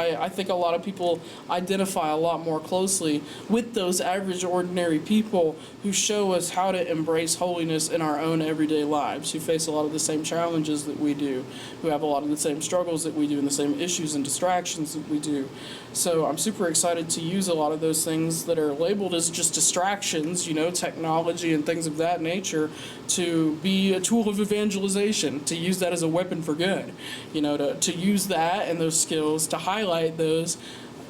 I think a lot of people identify a lot more closely with those average, ordinary people who show us how to embrace holiness in our own everyday lives, who face a lot of the same challenges that we do, who have a lot of the same struggles that we do, and the same issues and distractions that we do. So I'm super excited to use a lot of those things that are labeled as just distractions, technology and things of that nature, to be a tool of evangelization, to use that as a weapon for good, to use that and those skills to highlight those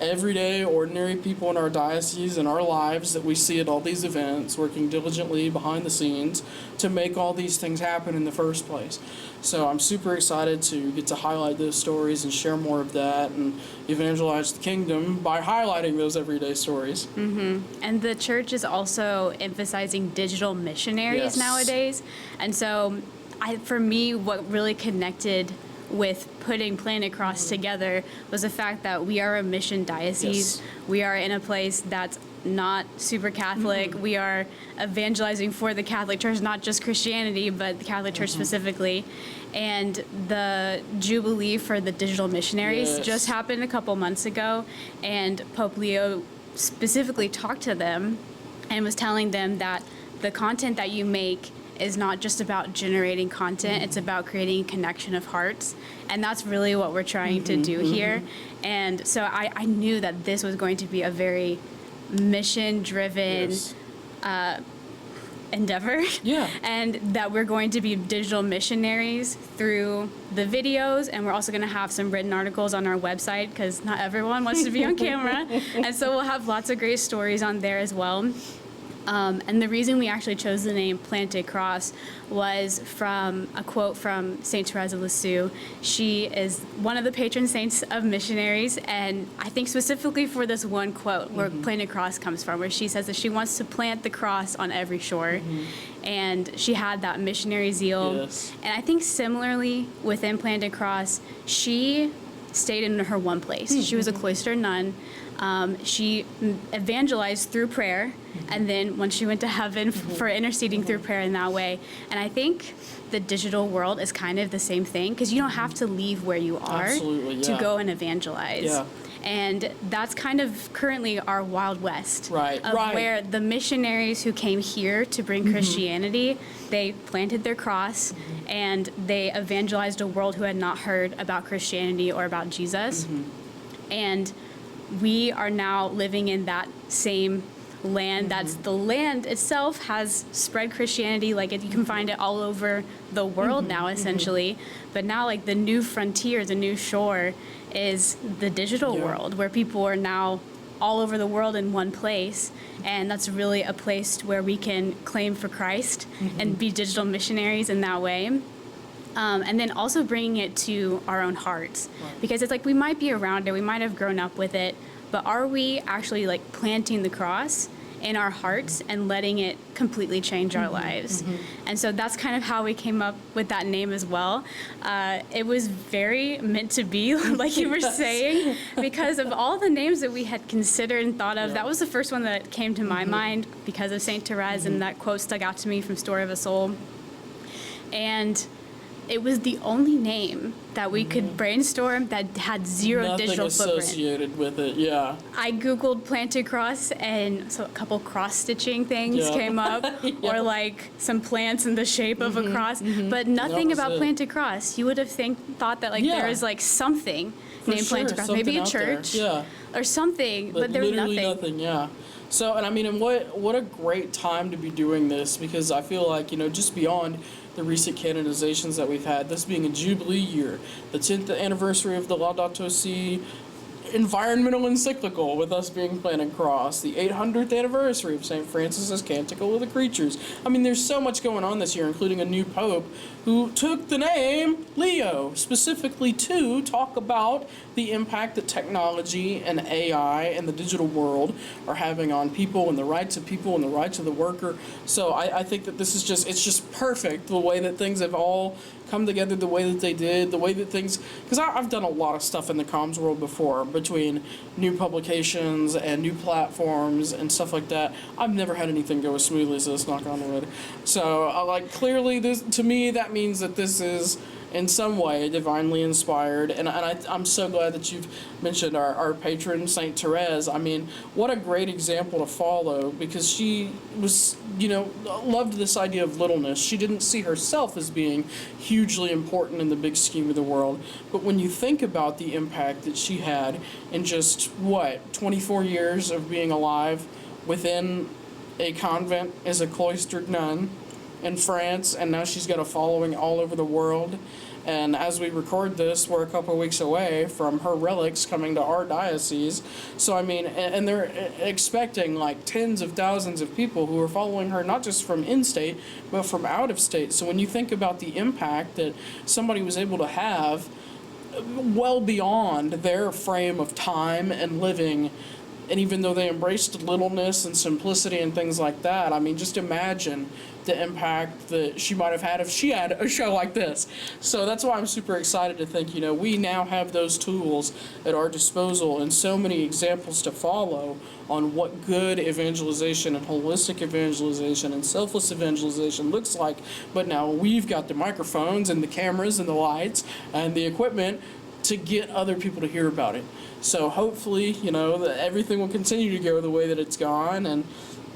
everyday, ordinary people in our diocese and our lives that we see at all these events, working diligently behind the scenes to make all these things happen in the first place. So I'm super excited to get to highlight those stories and share more of that and evangelize the kingdom by highlighting those everyday stories. Mm-hmm. And the church is also emphasizing digital missionaries nowadays. And so for me, what really connected with putting Planted Cross together was the fact that we are a mission diocese. We are in a place that's not super Catholic. We are evangelizing for the Catholic Church, not just Christianity, but the Catholic Church specifically. And the Jubilee for the digital missionaries just happened a couple months ago, and Pope Leo specifically talked to them and was telling them that the content that you make is not just about generating content, it's about creating a connection of hearts. And that's really what we're trying to do here. And so I knew that this was going to be a very mission-driven endeavor. And that we're going to be digital missionaries through the videos, and we're also going to have some written articles on our website, because not everyone wants to be on camera. And so we'll have lots of great stories on there as well. And the reason we actually chose the name Planted Cross was from a quote from St. Therese of Lisieux. She is one of the patron saints of missionaries, and I think specifically for this one quote where Planted Cross comes from, where she says that she wants to plant the cross on every shore. And she had that missionary zeal. And I think similarly within Planted Cross, she stayed in her one place. She was a cloistered nun. She evangelized through prayer, and then when she went to heaven for interceding through prayer in that way. And I think the digital world is kind of the same thing, because you don't have to leave where you are to go and evangelize. And that's kind of currently our Wild West where the missionaries who came here to bring Christianity, they planted their cross and they evangelized a world who had not heard about Christianity or about Jesus. And we are now living in that same land. That's the land itself has spread Christianity. Like, you can find it all over the world now, essentially. But now, like, the new frontier, the new shore is the digital world, where people are now all over the world in one place. And that's really a place where we can claim for Christ and be digital missionaries in that way. And then also bringing it to our own hearts, because it's like we might be around it, we might have grown up with it, but are we actually like planting the cross in our hearts and letting it completely change our lives? And so that's kind of how we came up with that name as well. It was very meant to be, like you were saying, because of all the names that we had considered and thought of, that was the first one that came to my mind because of St. Therese, and that quote stuck out to me from Story of a Soul. And it was the only name that we could brainstorm that had zero digital footprint. Nothing associated with it, I Googled Planted Cross, and so a couple cross-stitching things came up, or like some plants in the shape of a cross, but nothing about Planted Cross. You would have thought that like there was like something named Planted Cross, maybe a church or something, but there was nothing. So, and I mean, and what a great time to be doing this, because I feel like, just beyond the recent canonizations that we've had, this being a Jubilee year, the 10th anniversary of the Laudato Si environmental encyclical, with us being Planted Cross, the 800th anniversary of St. Francis's Canticle of the Creatures. I mean, there's so much going on this year, including a new pope who took the name Leo, specifically to talk about the impact that technology and AI and the digital world are having on people and the rights of people and the rights of the worker. So I think that this is it's just perfect, the way that things have all come together, the way that they did, the way that things, because I've done a lot of stuff in the comms world before, between new publications and new platforms and stuff like that. I've never had anything go as smoothly as this, knock on wood. So clearly this, to me, that means that this is in some way divinely inspired. And I'm so glad that you've mentioned our patron, Saint Therese. I mean, what a great example to follow, because she was, loved this idea of littleness. She didn't see herself as being hugely important in the big scheme of the world. But when you think about the impact that she had in just, 24 years of being alive within a convent as a cloistered nun in France, and now she's got a following all over the world. And as we record this, we're a couple of weeks away from her relics coming to our diocese. So, I mean, and they're expecting like tens of thousands of people who are following her, not just from in-state, but from out of state. So when you think about the impact that somebody was able to have well beyond their frame of time and living, and even though they embraced littleness and simplicity and things like that, I mean, just imagine the impact that she might have had if she had a show like this. So that's why I'm super excited to think, we now have those tools at our disposal and so many examples to follow on what good evangelization and holistic evangelization and selfless evangelization looks like. But now we've got the microphones and the cameras and the lights and the equipment to get other people to hear about it. So hopefully, that everything will continue to go the way that it's gone, and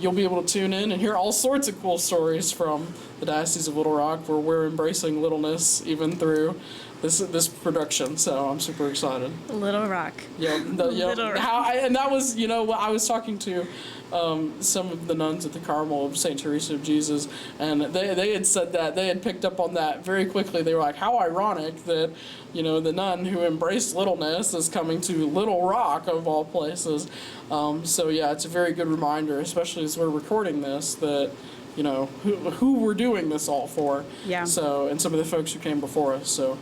you'll be able to tune in and hear all sorts of cool stories from the Diocese of Little Rock, where we're embracing littleness even through this production. So I'm super excited. Little Rock. Little Rock. And that was, I was talking to some of the nuns at the Carmel of St. Therese of Jesus, and they had said that they had picked up on that very quickly. They were like, how ironic that the nun who embraced littleness is coming to Little Rock of all places. So yeah, it's a very good reminder, especially as we're recording this, that who we're doing this all for. Yeah. So, and some of the folks who came before us. So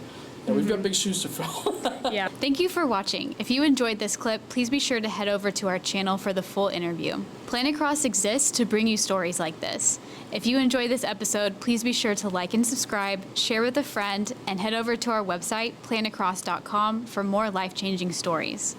yeah, we've got big shoes to fill. Yeah. Thank you for watching. If you enjoyed this clip, please be sure to head over to our channel for the full interview. Planet Cross exists to bring you stories like this. If you enjoyed this episode, please be sure to like and subscribe, share with a friend, and head over to our website, planetcross.com, for more life-changing stories.